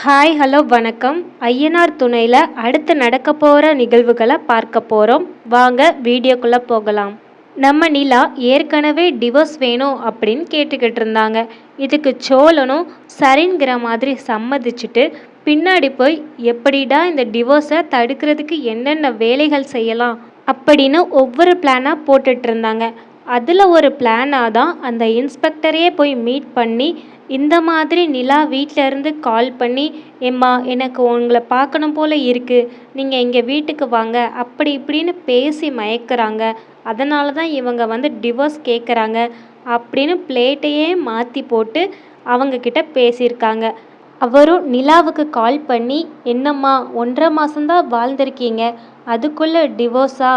Hi hello வணக்கம். ஐயனார் துணையில் அடுத்து நடக்க போகிற நிகழ்வுகளை பார்க்க போகிறோம். வாங்க வீடியோக்குள்ளே போகலாம். நம்ம நிலா ஏற்கனவே டிவோர்ஸ் வேணும் அப்படின்னு கேட்டுக்கிட்டு இருந்தாங்க. இதுக்கு சோழனும் சரிங்கிற மாதிரி சம்மதிச்சுட்டு பின்னாடி போய் எப்படிடா இந்த டிவோர்ஸை தடுக்கிறதுக்கு என்னென்ன வேலைகள் செய்யலாம் அப்படின்னு ஒவ்வொரு பிளானாக போட்டுட்டு இருந்தாங்க. அதில் ஒரு பிளானாக தான் அந்த இன்ஸ்பெக்டரையே போய் மீட் பண்ணி இந்த மாதிரி நிலா வீட்டில் இருந்து கால் பண்ணி, "ஏம்மா, எனக்கு உங்களை பார்க்கணும் போல் இருக்குது, நீங்கள் எங்கள் வீட்டுக்கு வாங்க" அப்படி இப்படின்னு பேசி மயக்கிறாங்க. அதனால தான் இவங்க டிவோர்ஸ் கேட்குறாங்க அப்படின்னு பிளேட்டையே மாற்றி போட்டு அவங்கக்கிட்ட பேசியிருக்காங்க. அவரும் நிலாவுக்கு கால் பண்ணி, "என்னம்மா, 1.5 மாதம்தான் வாழ்ந்திருக்கீங்க, அதுக்குள்ளே டிவோர்ஸா?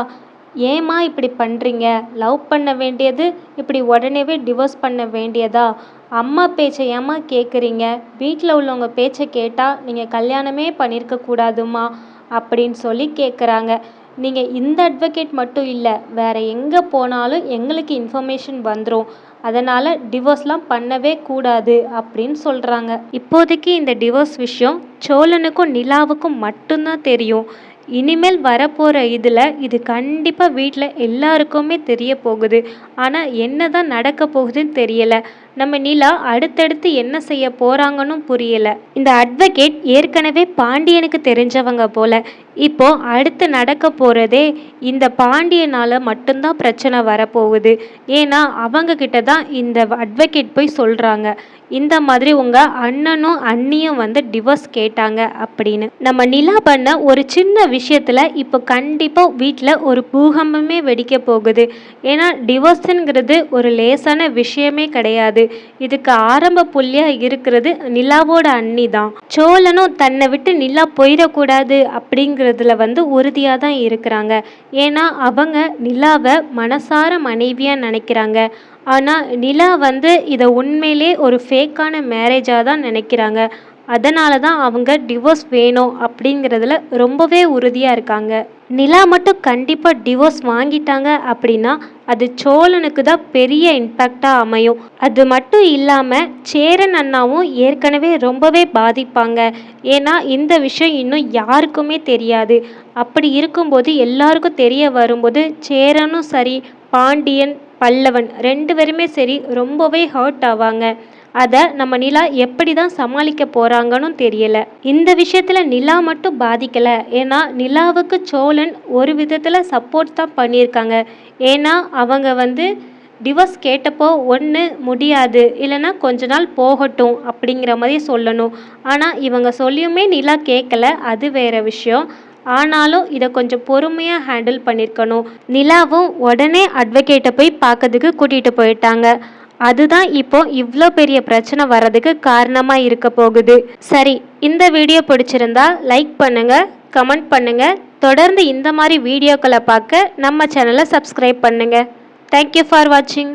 ஏம்மா இப்படி பண்ணுறீங்க? லவ் பண்ண வேண்டியது இப்படி உடனேவே டிவோர்ஸ் பண்ண வேண்டியதா? அம்மா பேச்சை ஏம்மா கேட்குறீங்க? வீட்டில் உள்ளவங்க பேச்சை கேட்டால் நீங்கள் கல்யாணமே பண்ணியிருக்க கூடாதும்மா" அப்படின்னு சொல்லி கேட்குறாங்க. "நீங்கள் இந்த அட்வொகேட் மட்டும் இல்லை, வேறு எங்கே போனாலும் எங்களுக்கு இன்ஃபர்மேஷன் வந்துடும், அதனால் டிவோர்ஸ்லாம் பண்ணவே கூடாது" அப்படின்னு சொல்கிறாங்க. இப்போதைக்கு இந்த டிவோர்ஸ் விஷயம் சோழனுக்கும் நிலாவுக்கும் மட்டும்தான் தெரியும். இனிமேல் வரப்போகிற இதில் இது கண்டிப்பாக வீட்டில் எல்லாருக்குமே தெரிய போகுது. ஆனால் என்ன தான் நடக்க போகுதுன்னு தெரியலை. நம்ம நிலா அடுத்தடுத்து என்ன செய்ய போகிறாங்கன்னு புரியலை. இந்த அட்வொகேட் ஏற்கனவே பாண்டியனுக்கு தெரிஞ்சவங்க போல. இப்போ அடுத்து நடக்க போகிறதே இந்த பாண்டியனால் மட்டும்தான் பிரச்சனை வரப்போகுது. ஏன்னா அவங்க கிட்ட தான் இந்த அட்வொகேட் போய் சொல்கிறாங்க, இந்த மாதிரி உங்கள் அண்ணனும் அண்ணியும் டிவோர்ஸ் கேட்டாங்க அப்படின்னு. நம்ம நிலா பண்ண ஒரு சின்ன விஷயத்தில் இப்போ கண்டிப்பாக வீட்டில் ஒரு பூகம்பமே வெடிக்க போகுது. ஏன்னா டிவோர்ஸுங்கிறது ஒரு லேசான விஷயமே கிடையாது. இதுக்கு ஆரம்ப புள்ளியாக இருக்கிறது நிலாவோட அண்ணி தான். சோழனும் தன்னை விட்டு நிலா போயிடக்கூடாது அப்படிங்கிறதுல உறுதியாக தான் இருக்கிறாங்க. ஏன்னா அவங்க நிலாவை மனசார மனைவியாக நினைக்கிறாங்க. ஆனால் நிலா இதை உண்மையிலே ஒரு ஃபேக்கான மேரேஜாக தான் நினைக்கிறாங்க. அதனால தான் அவங்க டிவோர்ஸ் வேணும் அப்படிங்கிறதுல ரொம்பவே உறுதியாக இருக்காங்க. நிலா மட்டும் கண்டிப்பாக டிவோர்ஸ் வாங்கிட்டாங்க அப்படின்னா அது சோழனுக்கு தான் பெரிய இம்பேக்டாக அமையும். அது மட்டும் இல்லாமல் சேரன் அண்ணாவும் ஏற்கனவே ரொம்பவே பாதிப்பாங்க. ஏன்னா இந்த விஷயம் இன்னும் யாருக்குமே தெரியாது. அப்படி இருக்கும்போது எல்லாருக்கும் தெரிய வரும்போது சேரனும் சரி, பாண்டியன், பல்லவன் 2 பேருமே சரி ரொம்பவே ஹர்ட் ஆவாங்க. அதை நம்ம நிலா எப்படி தான் சமாளிக்க போகிறாங்கன்னு தெரியலை. இந்த விஷயத்தில் நிலா மட்டும் பாதிக்கலை. ஏன்னா நிலாவுக்கு சோழன் ஒரு விதத்தில் சப்போர்ட் தான் பண்ணியிருக்காங்க. ஏன்னா அவங்க டிவோர்ஸ் கேட்டப்போ ஒன்று முடியாது, இல்லைன்னா கொஞ்ச நாள் போகட்டும் அப்படிங்கிற மாதிரி சொல்லணும். ஆனால் இவங்க சொல்லியுமே நிலா கேட்கல, அது வேறு விஷயம். ஆனாலும் இதை கொஞ்சம் பொறுமையாக ஹேண்டில் பண்ணியிருக்கணும். நிலாவும் உடனே அட்வொகேட்டை போய் பார்க்கறதுக்கு கூட்டிகிட்டு போயிட்டாங்க. அதுதான் இப்போ இவ்வளோ பெரிய பிரச்சனை வர்றதுக்கு காரணமாக இருக்க போகுது. சரி, இந்த வீடியோ பிடிச்சிருந்தா லைக் பண்ணுங்கள், கமெண்ட் பண்ணுங்கள். தொடர்ந்து இந்த மாதிரி வீடியோக்களை பார்க்க நம்ம சேனலை சப்ஸ்கிரைப் பண்ணுங்கள். தேங்க்யூ ஃபார் வாட்சிங்.